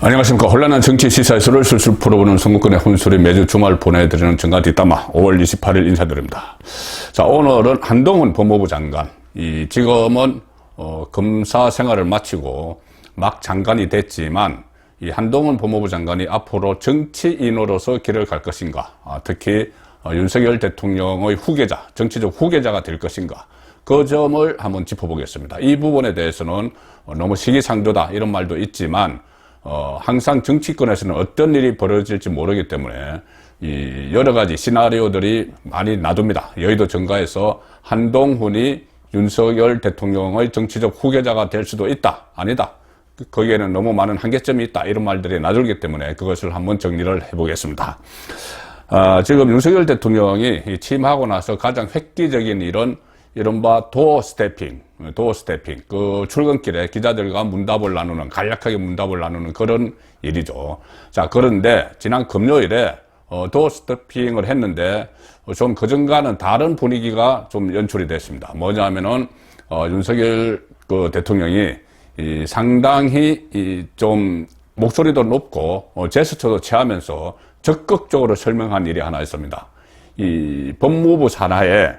안녕하십니까. 혼란한 정치 시사에서를 술술 풀어보는 선거권의 혼술이 매주 주말 보내드리는 정가 뒷담화 5월 28일 인사드립니다. 자, 오늘은 한동훈 법무부 장관, 지금은 검사 생활을 마치고 막 장관이 됐지만 이 한동훈 법무부 장관이 앞으로 정치인으로서 길을 갈 것인가, 특히 윤석열 대통령의 후계자, 정치적 후계자가 될 것인가, 그 점을 한번 짚어보겠습니다. 이 부분에 대해서는 너무 시기상조다 이런 말도 있지만 항상 정치권에서는 어떤 일이 벌어질지 모르기 때문에 이 여러 가지 시나리오들이 많이 놔둡니다. 여의도 정가에서 한동훈이 윤석열 대통령의 정치적 후계자가 될 수도 있다, 아니다, 거기에는 너무 많은 한계점이 있다, 이런 말들이 놔두기 때문에 그것을 한번 정리를 해보겠습니다. 지금 윤석열 대통령이 취임하고 나서 가장 획기적인 일은 이른바 도어 스태핑, 그 출근길에 기자들과 문답을 나누는, 간략하게 문답을 나누는 그런 일이죠. 자, 그런데 지난 금요일에 도어 스태핑을 했는데 좀 그전과는 다른 분위기가 좀 연출이 됐습니다. 뭐냐면은 윤석열 대통령이 상당히 좀 목소리도 높고 제스처도 취하면서 적극적으로 설명한 일이 하나 있습니다. 이 법무부 산하에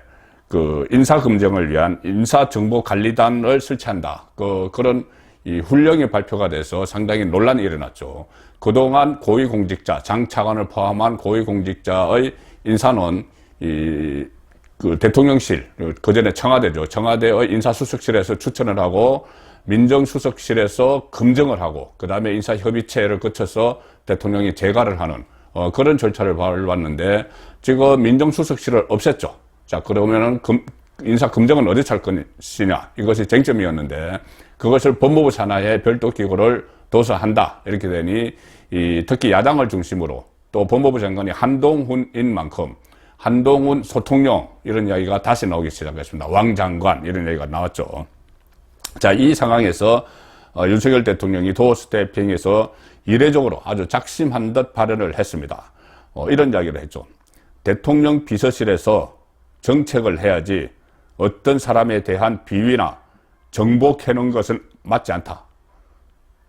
인사검증을 위한 인사정보관리단을 설치한다, 그런 이 훈령이 발표가 돼서 상당히 논란이 일어났죠. 그동안 고위공직자, 장 차관을 포함한 고위공직자의 인사는 대통령실, 그전에 청와대죠. 청와대의 인사수석실에서 추천을 하고 민정수석실에서 검증을 하고 그 다음에 인사협의체를 거쳐서 대통령이 재가를 하는 그런 절차를 밟았는데 지금 민정수석실을 없앴죠. 자, 그러면은 인사 검증은 어디 찰 것이냐, 이것이 쟁점이었는데 그것을 법무부 산하에 별도 기구를 둬서 한다, 이렇게 되니 특히 야당을 중심으로 또 법무부 장관이 한동훈인 만큼 한동훈 소통령, 이런 이야기가 다시 나오기 시작했습니다. 왕장관, 이런 얘기가 나왔죠. 자, 이 상황에서 윤석열 대통령이 도어 스태핑에서 이례적으로 아주 작심한 듯 발언을 했습니다. 이런 이야기를 했죠. 대통령 비서실에서 정책을 해야지 어떤 사람에 대한 비위나 정보 캐는 것은 맞지 않다.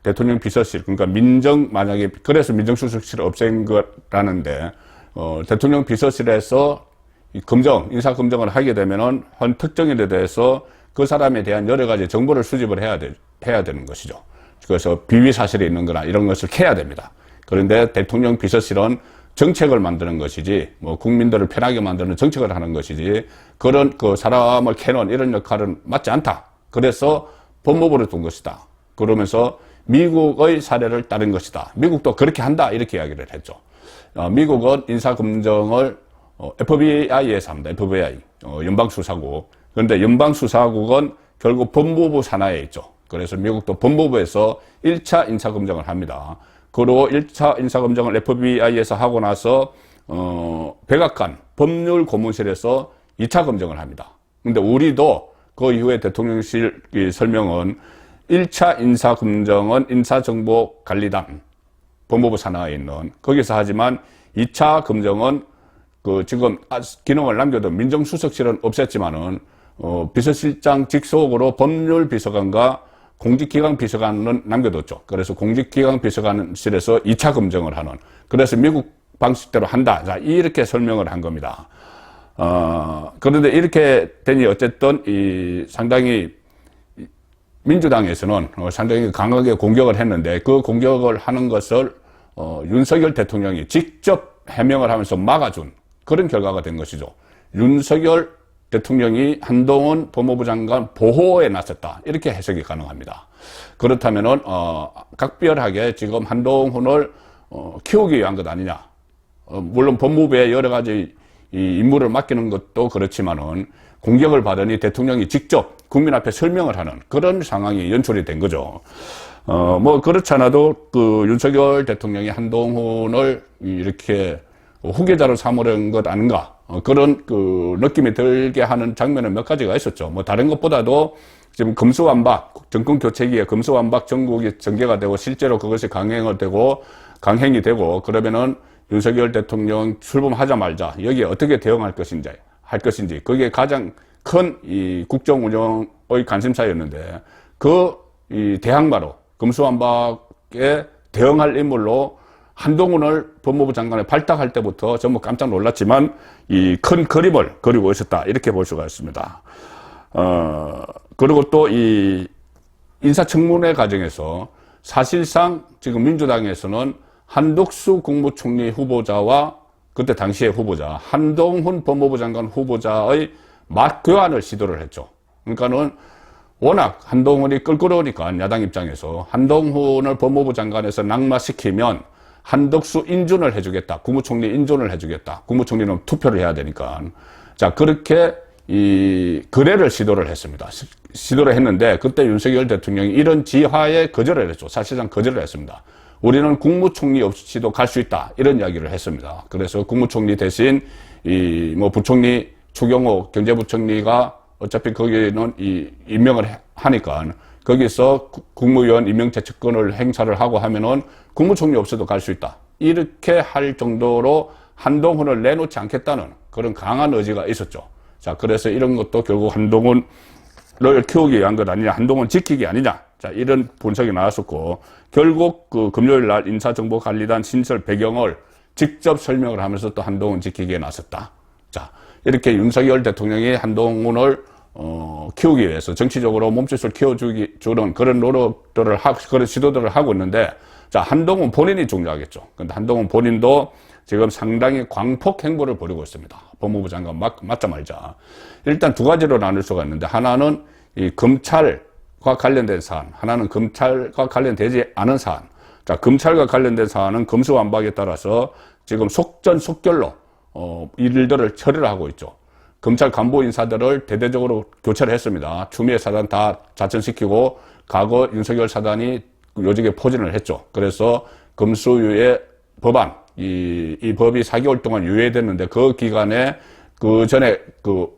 대통령 비서실, 그러니까 만약에 그래서 민정수석실을 없앤 거라는데 대통령 비서실에서 인사 검증을 하게 되면은 한 특정인에 대해서 그 사람에 대한 여러 가지 정보를 수집을 해야 되는 것이죠. 그래서 비위 사실이 있는 거나 이런 것을 캐야 됩니다. 그런데 대통령 비서실은 정책을 만드는 것이지, 국민들을 편하게 만드는 정책을 하는 것이지, 그런 사람을 캐는 이런 역할은 맞지 않다. 그래서 법무부를 둔 것이다. 그러면서 미국의 사례를 따른 것이다. 미국도 그렇게 한다, 이렇게 이야기를 했죠. 미국은 인사검증을 FBI에서 합니다. FBI, 연방수사국. 그런데 연방수사국은 결국 법무부 산하에 있죠. 그래서 미국도 법무부에서 1차 인사검증을 합니다. 그리고 1차 인사검증을 FBI에서 하고 나서 백악관 법률고문실에서 2차 검증을 합니다. 근데 우리도 그 이후에 대통령실 설명은 1차 인사검증은 인사정보관리단, 법무부 산하에 있는 거기서 하지만 2차 검증은 지금 기능을 남겨둔 민정수석실은 없앴지만은 비서실장 직속으로 법률비서관과 공직기강 비서관은 남겨뒀죠. 그래서 공직기강 비서관실에서 2차 검증을 하는, 그래서 미국 방식대로 한다. 자, 이렇게 설명을 한 겁니다. 그런데 이렇게 되니 어쨌든 상당히 민주당에서는 상당히 강하게 공격을 했는데 그 공격을 하는 것을 윤석열 대통령이 직접 해명을 하면서 막아준 그런 결과가 된 것이죠. 윤석열 대통령이 한동훈 법무부 장관 보호에 나섰다, 이렇게 해석이 가능합니다. 그렇다면은 각별하게 지금 한동훈을 키우기 위한 것 아니냐. 물론 법무부에 여러 가지 이 임무를 맡기는 것도 그렇지만은 공격을 받으니 대통령이 직접 국민 앞에 설명을 하는 그런 상황이 연출이 된 거죠. 그렇지 않아도 윤석열 대통령이 한동훈을 이렇게 후계자로 삼으려는 것 아닌가, 그런 느낌이 들게 하는 장면은 몇 가지가 있었죠. 다른 것보다도 지금 금수완박, 정권 교체기에 금수완박 전국이 전개가 되고 실제로 그것이 강행이 되고 그러면은 윤석열 대통령 출범하자마자 여기에 어떻게 대응할 것인지, 그게 가장 큰 이 국정 운영의 관심사였는데 이 대항마로 금수완박에 대응할 인물로 한동훈을 법무부 장관에 발탁할 때부터 전부 깜짝 놀랐지만 이 큰 그림을 그리고 있었다. 이렇게 볼 수가 있습니다. 그리고 또 이 인사청문회 과정에서 사실상 지금 민주당에서는 한덕수 국무총리 후보자와 그때 당시의 후보자 한동훈 법무부 장관 후보자의 맞교환을 시도를 했죠. 그러니까는 워낙 한동훈이 껄끄러우니까 야당 입장에서 한동훈을 법무부 장관에서 낙마시키면 한덕수 인준을 해주겠다. 국무총리 인준을 해주겠다. 국무총리는 투표를 해야 되니까. 자, 그렇게 이 거래를 시도를 했습니다. 시도를 했는데 그때 윤석열 대통령이 이런 지화에 거절을 했죠. 사실상 거절을 했습니다. 우리는 국무총리 없이도 갈 수 있다. 이런 이야기를 했습니다. 그래서 국무총리 대신 이 뭐 부총리 추경호 경제부총리가 어차피 거기는 임명을 하니까 거기서 국무위원 임명제척권을 행사를 하고 하면은 국무총리 없어도 갈 수 있다. 이렇게 할 정도로 한동훈을 내놓지 않겠다는 그런 강한 의지가 있었죠. 자, 그래서 이런 것도 결국 한동훈을 키우기 위한 것 아니냐, 한동훈 지키기 아니냐. 자, 이런 분석이 나왔었고, 결국 그 금요일 날 인사정보관리단 신설 배경을 직접 설명을 하면서 또 한동훈 지키기에 나섰다. 자, 이렇게 윤석열 대통령이 한동훈을 키우기 위해서 정치적으로 몸짓을 키워주는 그런 노력들을 그런 시도들을 하고 있는데, 자, 한동훈 본인이 중요하겠죠. 근데 한동훈 본인도 지금 상당히 광폭 행보를 벌이고 있습니다. 법무부 장관 맞자마자. 일단 두 가지로 나눌 수가 있는데, 하나는 이 검찰과 관련된 사안, 하나는 검찰과 관련되지 않은 사안. 자, 검찰과 관련된 사안은 검수완박에 따라서 지금 속전속결로 일들을 처리를 하고 있죠. 검찰 간부 인사들을 대대적으로 교체를 했습니다. 추미애 사단 다 자천시키고 과거 윤석열 사단이 요직에 포진을 했죠. 그래서 검수유예 법안, 이 법이 4개월 동안 유예됐는데 그 기간에 그 전에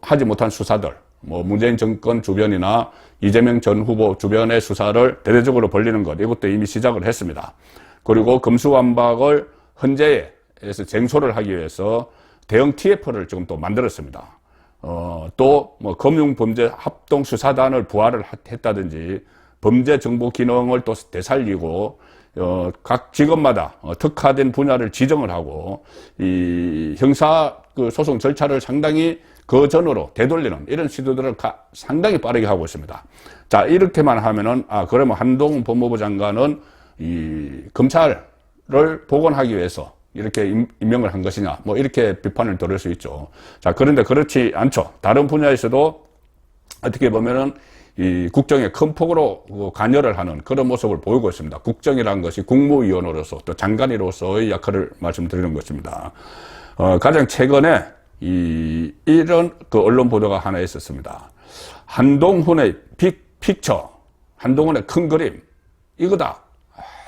하지 못한 수사들, 뭐 문재인 정권 주변이나 이재명 전 후보 주변의 수사를 대대적으로 벌리는 것, 이것도 이미 시작을 했습니다. 그리고 검수완박을 헌재에서 쟁소를 하기 위해서 대형 TF를 지금 또 만들었습니다. 또 뭐 금융범죄 합동수사단을 부활을 했다든지 범죄 정보 기능을 또 되살리고 각 직업마다 특화된 분야를 지정을 하고 이 형사 소송 절차를 상당히 그 전으로 되돌리는 이런 시도들을 상당히 빠르게 하고 있습니다. 자, 이렇게만 하면은 그러면 한동훈 법무부 장관은 이 검찰을 복원하기 위해서 이렇게 임명을 한 것이냐, 뭐 이렇게 비판을 들을 수 있죠. 자, 그런데 그렇지 않죠. 다른 분야에서도 어떻게 보면은 이 국정에 큰 폭으로 관여를 하는 그런 모습을 보이고 있습니다. 국정이라는 것이 국무위원으로서 또 장관으로서의 역할을 말씀드리는 것입니다. 가장 최근에 이런 언론 보도가 하나 있었습니다. 한동훈의 픽처, 한동훈의 큰 그림, 이거다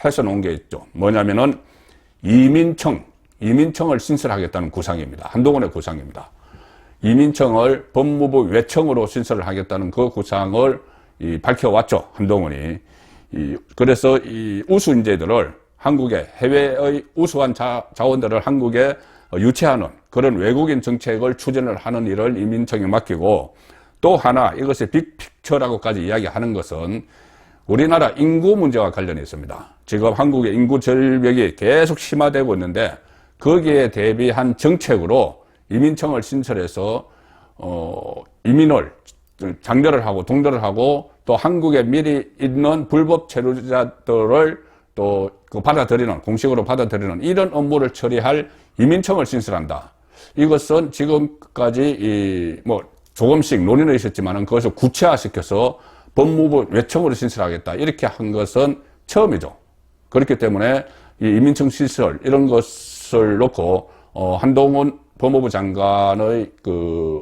해서 놓은 게 있죠. 뭐냐면은 이민청을 신설하겠다는 구상입니다. 한동훈의 구상입니다. 이민청을 법무부 외청으로 신설을 하겠다는 그 구상을 밝혀왔죠. 한동훈이. 그래서 이 우수 인재들을 한국에, 해외의 우수한 자원들을 한국에 유치하는 그런 외국인 정책을 추진을 하는 일을 이민청에 맡기고, 또 하나 이것이 빅픽처라고까지 이야기하는 것은 우리나라 인구 문제와 관련이 있습니다. 지금 한국의 인구 절벽이 계속 심화되고 있는데 거기에 대비한 정책으로 이민청을 신설해서 이민을 장려를 하고 동조를 하고 또 한국에 미리 있는 불법 체류자들을 또 받아들이는, 공식으로 받아들이는 이런 업무를 처리할 이민청을 신설한다. 이것은 지금까지 뭐 조금씩 논의는 있었지만은 그것을 구체화시켜서 법무부 외청으로 신설하겠다 이렇게 한 것은 처음이죠. 그렇기 때문에 이 이민청 시설 이런 것을 놓고 한동훈 법무부 장관의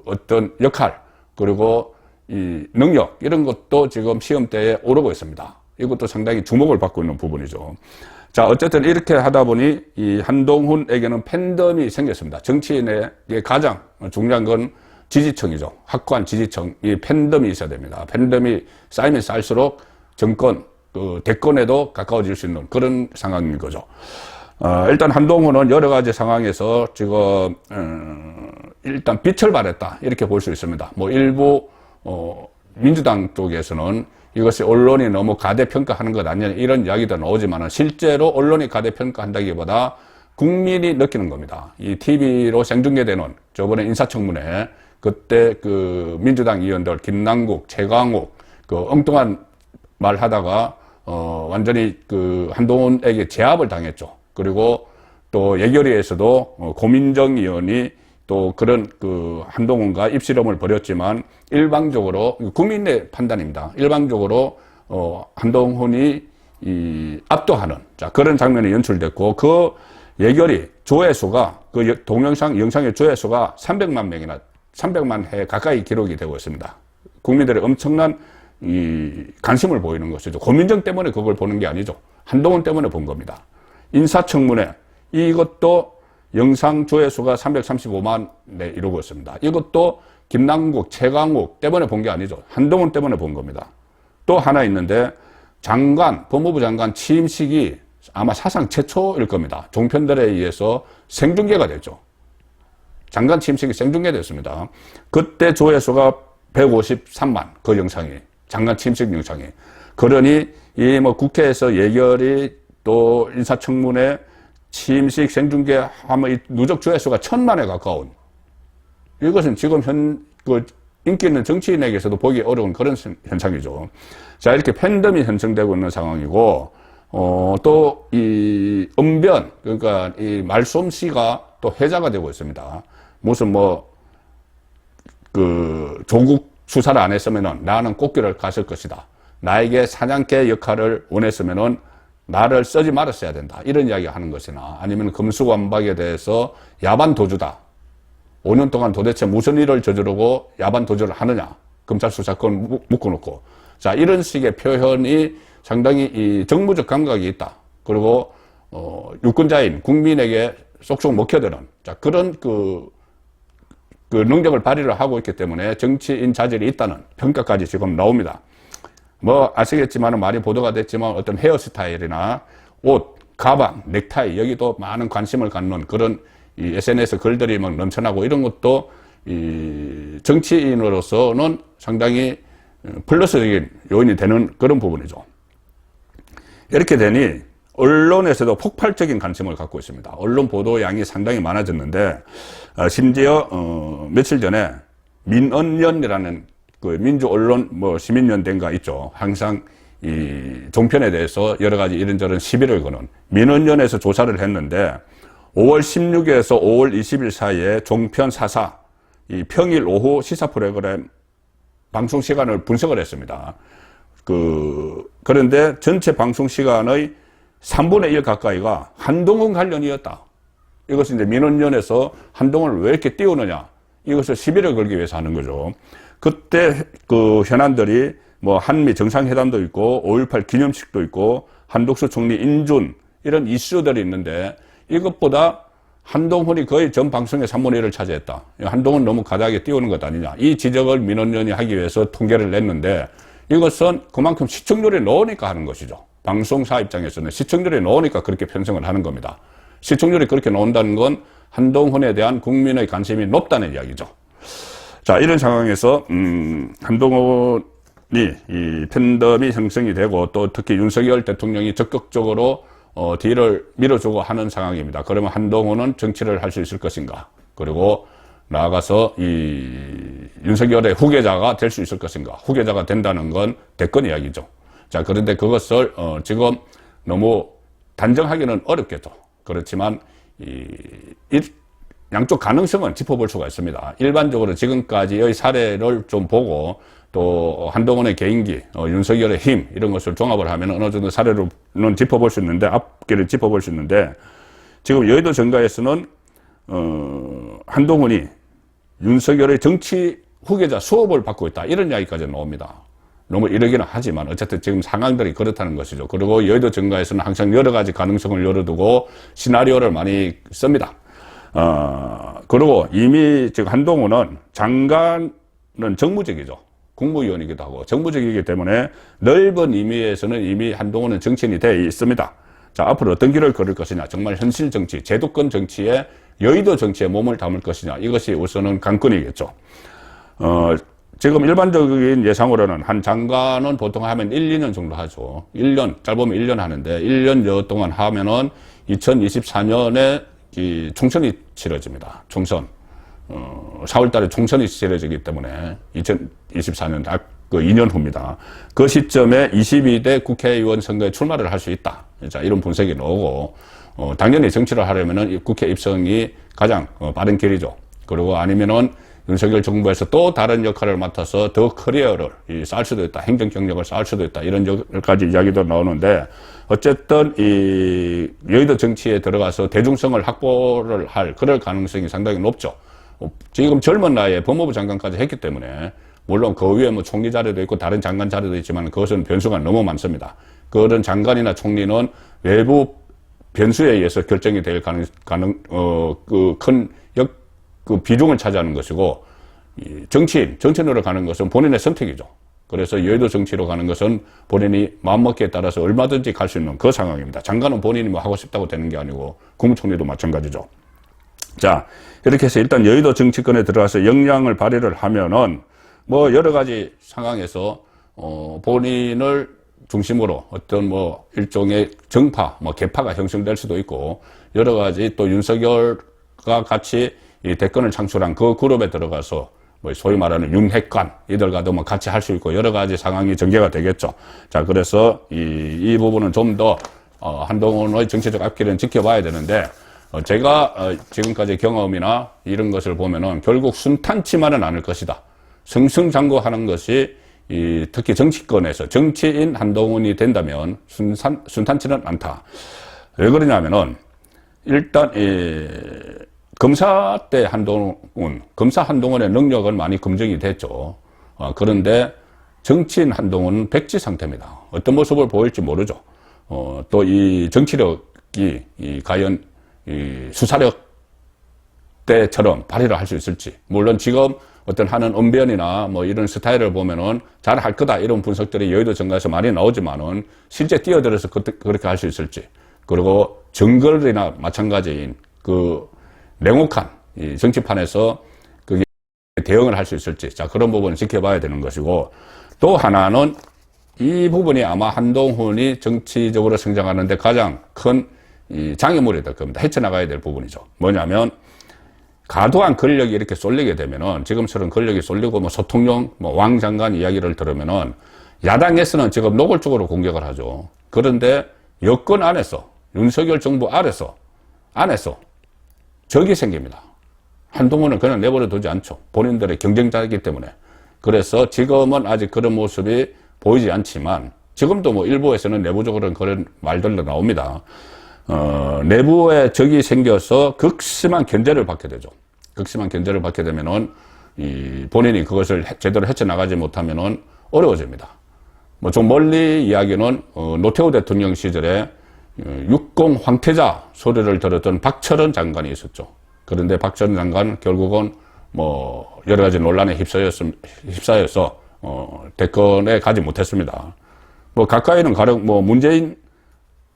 어떤 역할 그리고 이 능력 이런 것도 지금 시험대에 오르고 있습니다. 이것도 상당히 주목을 받고 있는 부분이죠. 자, 어쨌든 이렇게 하다 보니 이 한동훈에게는 팬덤이 생겼습니다. 정치인에게 가장 중요한 건 지지층이죠. 확고한 지지층, 이 팬덤이 있어야 됩니다. 팬덤이 쌓이면 쌓일수록 정권, 대권에도 가까워질 수 있는 그런 상황인 거죠. 일단 한동훈은 여러 가지 상황에서 지금 일단 빛을 발했다 이렇게 볼 수 있습니다. 뭐 일부 민주당 쪽에서는 이것이 언론이 너무 가대평가하는 것 아니냐 이런 이야기도 나오지만 실제로 언론이 가대평가한다기보다 국민이 느끼는 겁니다. 이 TV로 생중계되는 저번에 인사청문회 그때 그 민주당 의원들 김남국, 최강욱 그 엉뚱한 말 하다가 완전히 그 한동훈에게 제압을 당했죠. 그리고 또 예결위에서도 고민정 의원이 또 그런 그 한동훈과 입씨름을 벌였지만 일방적으로 국민의 판단입니다. 일방적으로 한동훈이 압도하는 그런 장면이 연출됐고 그 예결위 조회수가 그 동영상 영상의 조회수가 300만 회 가까이 기록이 되고 있습니다. 국민들의 엄청난 관심을 보이는 것이죠. 고민정 때문에 그걸 보는 게 아니죠. 한동훈 때문에 본 겁니다. 인사청문회 이것도 영상 조회수가 335만에 이루고 있습니다. 이것도 김남국, 최강욱 때문에 본 게 아니죠. 한동훈 때문에 본 겁니다. 또 하나 있는데 법무부 장관 취임식이 아마 사상 최초일 겁니다. 종편들에 의해서 생중계가 됐죠. 장관 취임식이 생중계됐습니다. 그때 조회수가 153만 그 영상이 장관 취임식 영상이. 그러니 이 뭐 국회에서 예결위 또 인사청문회 취임식 생중계하면 이 누적 조회수가 1000만에 가까운 이것은 지금 인기 있는 정치인에게서도 보기 어려운 그런 현상이죠. 자, 이렇게 팬덤이 형성되고 있는 상황이고, 또 이 언변, 그러니까 이 말솜씨가 또 회자가 되고 있습니다. 무슨 조국 수사를 안 했으면은 나는 꽃길을 갔을 것이다. 나에게 사냥개 역할을 원했으면은 나를 쓰지 말았어야 된다. 이런 이야기 하는 것이나 아니면 금수완박에 대해서 야반도주다. 5년 동안 도대체 무슨 일을 저지르고 야반도주를 하느냐. 검찰 수사권 묶어놓고. 자, 이런 식의 표현이 상당히 이 정무적 감각이 있다. 그리고, 유권자인 국민에게 쏙쏙 먹혀드는. 자, 그런 그 능력을 발휘를 하고 있기 때문에 정치인 자질이 있다는 평가까지 지금 나옵니다. 아시겠지만 많이 보도가 됐지만 어떤 헤어스타일이나 옷, 가방, 넥타이 여기도 많은 관심을 갖는 그런 이 SNS 글들이 막 넘쳐나고 이런 것도 이 정치인으로서는 상당히 플러스적인 요인이 되는 그런 부분이죠. 이렇게 되니 언론에서도 폭발적인 관심을 갖고 있습니다. 언론 보도 양이 상당히 많아졌는데 심지어 며칠 전에 민언연이라는 그 민주언론 시민연대인가 있죠. 항상 이 종편에 대해서 여러 가지 이런저런 시비를 거는 민언연에서 조사를 했는데 5월 16일에서 5월 20일 사이에 종편 4사 이 평일 오후 시사 프로그램 방송 시간을 분석을 했습니다. 그런데 전체 방송 시간의 3분의 1 가까이가 한동훈 관련이었다. 이것은 이제 민언연에서 한동훈을 왜 이렇게 띄우느냐. 이것을 시비를 걸기 위해서 하는 거죠. 그때 그 현안들이 한미 정상회담도 있고 5.18 기념식도 있고 한독수 총리 인준 이런 이슈들이 있는데 이것보다 한동훈이 거의 전 방송의 3분의 1을 차지했다. 한동훈 너무 과다하게 띄우는 것 아니냐. 이 지적을 민원연이 하기 위해서 통계를 냈는데 이것은 그만큼 시청률이 넣으니까 하는 것이죠. 방송사 입장에서는 시청률이 넣으니까 그렇게 편성을 하는 겁니다. 시청률이 그렇게 나온다는 건 한동훈에 대한 국민의 관심이 높다는 이야기죠. 자, 이런 상황에서 한동훈이 이 팬덤이 형성이 되고 또 특히 윤석열 대통령이 적극적으로 뒤를 밀어주고 하는 상황입니다. 그러면 한동훈은 정치를 할 수 있을 것인가? 그리고 나아가서 이 윤석열의 후계자가 될 수 있을 것인가? 후계자가 된다는 건 대권 이야기죠. 자, 그런데 그것을 지금 너무 단정하기는 어렵겠죠. 그렇지만 양쪽 가능성은 짚어볼 수가 있습니다. 일반적으로 지금까지의 사례를 좀 보고 또 한동훈의 개인기, 윤석열의 힘 이런 것을 종합을 하면 어느 정도 사례로는 짚어볼 수 있는데 앞길을 짚어볼 수 있는데 지금 여의도 정가에서는 한동훈이 윤석열의 정치 후계자 수업을 받고 있다 이런 이야기까지 나옵니다. 너무 이러기는 하지만 어쨌든 지금 상황들이 그렇다는 것이죠. 그리고 여의도 정가에서는 항상 여러 가지 가능성을 열어두고 시나리오를 많이 씁니다. 그리고 이미 지금 한동훈은 장관은 정무직이죠. 국무위원이기도 하고 정무직이기 때문에 넓은 의미에서는 이미 한동훈은 정치인이 되어 있습니다. 자, 앞으로 어떤 길을 걸을 것이냐, 정말 현실 정치, 제도권 정치에 여의도 정치에 몸을 담을 것이냐, 이것이 우선은 관건이겠죠. 지금 일반적인 예상으로는 한 장관은 보통 하면 1, 2년 정도 하죠. 1년, 짧으면 1년 하는데 1년여 동안 하면은 2024년에 이 총선이 치러집니다. 총선. 4월 달에 총선이 치러지기 때문에 2024년 딱 그 2년 후입니다. 그 시점에 22대 국회의원 선거에 출마를 할 수 있다. 자, 이런 분석이 나오고, 당연히 정치를 하려면은 국회 입성이 가장 빠른 길이죠. 그리고 아니면은 윤석열 정부에서 또 다른 역할을 맡아서 더 커리어를 쌓을 수도 있다. 행정 경력을 쌓을 수도 있다. 이런 여러 가지 이야기도 나오는데, 어쨌든 이 여의도 정치에 들어가서 대중성을 확보를 할 그럴 가능성이 상당히 높죠. 지금 젊은 나이에 법무부 장관까지 했기 때문에, 물론 그 위에 뭐 총리 자리도 있고 다른 장관 자리도 있지만 그것은 변수가 너무 많습니다. 그런 장관이나 총리는 외부 변수에 의해서 결정이 될 그 비중을 차지하는 것이고, 정치인으로 가는 것은 본인의 선택이죠. 그래서 여의도 정치로 가는 것은 본인이 마음먹기에 따라서 얼마든지 갈 수 있는 그 상황입니다. 장관은 본인이 뭐 하고 싶다고 되는 게 아니고, 국무총리도 마찬가지죠. 자, 이렇게 해서 일단 여의도 정치권에 들어가서 역량을 발휘를 하면은, 뭐 여러 가지 상황에서 본인을 중심으로 어떤 뭐 일종의 정파, 뭐 계파가 형성될 수도 있고, 여러 가지 또 윤석열과 같이 이 대권을 창출한 그 그룹에 들어가서 뭐 소위 말하는 윤핵관 이들과도 뭐 같이 할 수 있고 여러 가지 상황이 전개가 되겠죠. 자, 그래서 이 부분은 좀 더 한동훈의 정치적 앞길은 지켜봐야 되는데, 제가 지금까지 경험이나 이런 것을 보면은 결국 순탄치만은 않을 것이다. 승승장구하는 것이 특히 정치권에서 정치인 한동훈이 된다면 순탄치는 않다. 왜 그러냐면은 일단 검사 때 검사 한동훈의 능력은 많이 검증이 됐죠. 그런데 정치인 한동훈은 백지 상태입니다. 어떤 모습을 보일지 모르죠. 또 이 정치력이 과연 수사력 때처럼 발휘를 할 수 있을지. 물론 지금 어떤 하는 언변이나 뭐 이런 스타일을 보면은 잘 할 거다 이런 분석들이 여의도 정가에서 많이 나오지만은 실제 뛰어들어서 그렇게 할 수 있을지. 그리고 정글이나 마찬가지인 그 냉혹한 이 정치판에서 그게 대응을 할 수 있을지. 자, 그런 부분을 지켜봐야 되는 것이고, 또 하나는 이 부분이 아마 한동훈이 정치적으로 성장하는데 가장 큰 이 장애물이 될 겁니다. 헤쳐나가야 될 부분이죠. 뭐냐면 과도한 권력이 이렇게 쏠리게 되면은, 지금처럼 권력이 쏠리고 뭐 소통령, 뭐 왕 장관 이야기를 들으면은 야당에서는 지금 노골적으로 공격을 하죠. 그런데 여권 안에서, 윤석열 정부 안에서 적이 생깁니다. 한동훈은 그냥 내버려 두지 않죠. 본인들의 경쟁자이기 때문에. 그래서 지금은 아직 그런 모습이 보이지 않지만, 지금도 뭐 일부에서는 내부적으로는 그런 말들도 나옵니다. 내부에 적이 생겨서 극심한 견제를 받게 되죠. 극심한 견제를 받게 되면은 본인이 그것을 제대로 헤쳐나가지 못하면은 어려워집니다. 뭐 좀 멀리 이야기는 노태우 대통령 시절에 60 황태자 소리를 들었던 박철원 장관이 있었죠. 그런데 박철원 장관 결국은 뭐 여러 가지 논란에 휩싸여서 대권에 가지 못했습니다. 뭐 가까이는 가령 뭐 문재인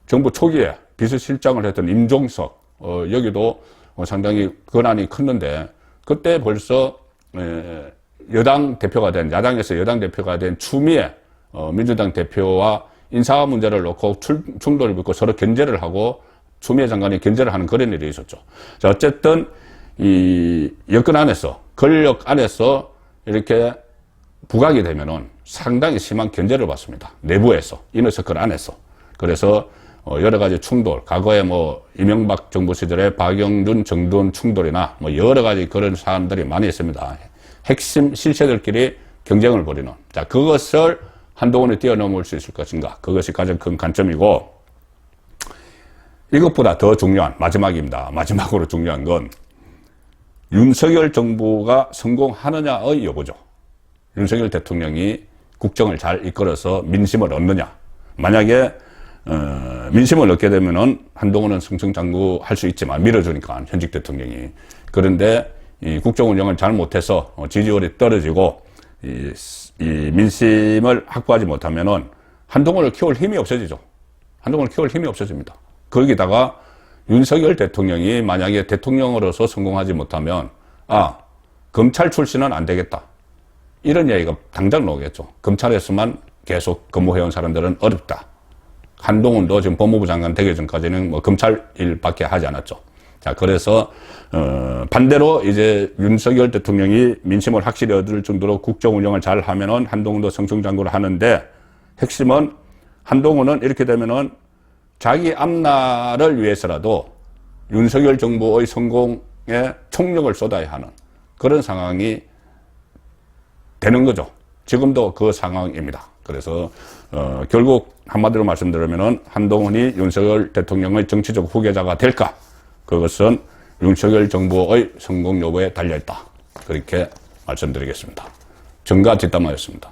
정부 초기에 비서실장을 했던 임종석, 여기도 상당히 권한이 컸는데, 그때 벌써 여당 대표가 된, 야당에서 여당 대표가 된 추미애 민주당 대표와 인사 문제를 놓고 충돌을 빚고 서로 견제를 하고 추미애 장관이 견제를 하는 그런 일이 있었죠. 자, 어쨌든 이 여권 안에서, 권력 안에서 이렇게 부각이 되면은 상당히 심한 견제를 받습니다. 내부에서, 이너서클 안에서. 그래서 여러 가지 충돌, 과거에 뭐 이명박 정부 시절에 박영준, 정두원 충돌이나 뭐 여러 가지 그런 사람들이 많이 있습니다. 핵심 실세들끼리 경쟁을 벌이는. 자, 그것을 한동훈이 뛰어넘을 수 있을 것인가? 그것이 가장 큰 관점이고, 이것보다 더 중요한 마지막입니다. 마지막으로 중요한 건 윤석열 정부가 성공하느냐의 여부죠. 윤석열 대통령이 국정을 잘 이끌어서 민심을 얻느냐. 만약에 민심을 얻게 되면은 한동훈은 승승장구 할 수 있지만, 밀어주니까, 현직 대통령이. 그런데 이 국정 운영을 잘 못해서 지지율이 떨어지고 이 민심을 확보하지 못하면은 한동훈을 키울 힘이 없어지죠. 한동훈을 키울 힘이 없어집니다. 거기다가 윤석열 대통령이 만약에 대통령으로서 성공하지 못하면, 검찰 출신은 안 되겠다. 이런 얘기가 당장 나오겠죠. 검찰에서만 계속 근무해온 사람들은 어렵다. 한동훈도 지금 법무부 장관 되기 전까지는 뭐 검찰 일밖에 하지 않았죠. 자, 그래서 반대로 이제 윤석열 대통령이 민심을 확실히 얻을 정도로 국정 운영을 잘 하면은 한동훈도 승승장구를 하는데, 핵심은 한동훈은 이렇게 되면은 자기 앞날을 위해서라도 윤석열 정부의 성공에 총력을 쏟아야 하는 그런 상황이 되는 거죠. 지금도 그 상황입니다. 그래서 결국 한마디로 말씀드리면은 한동훈이 윤석열 대통령의 정치적 후계자가 될까? 그것은 윤석열 정부의 성공 여부에 달려있다. 그렇게 말씀드리겠습니다. 정가 뒷담화였습니다.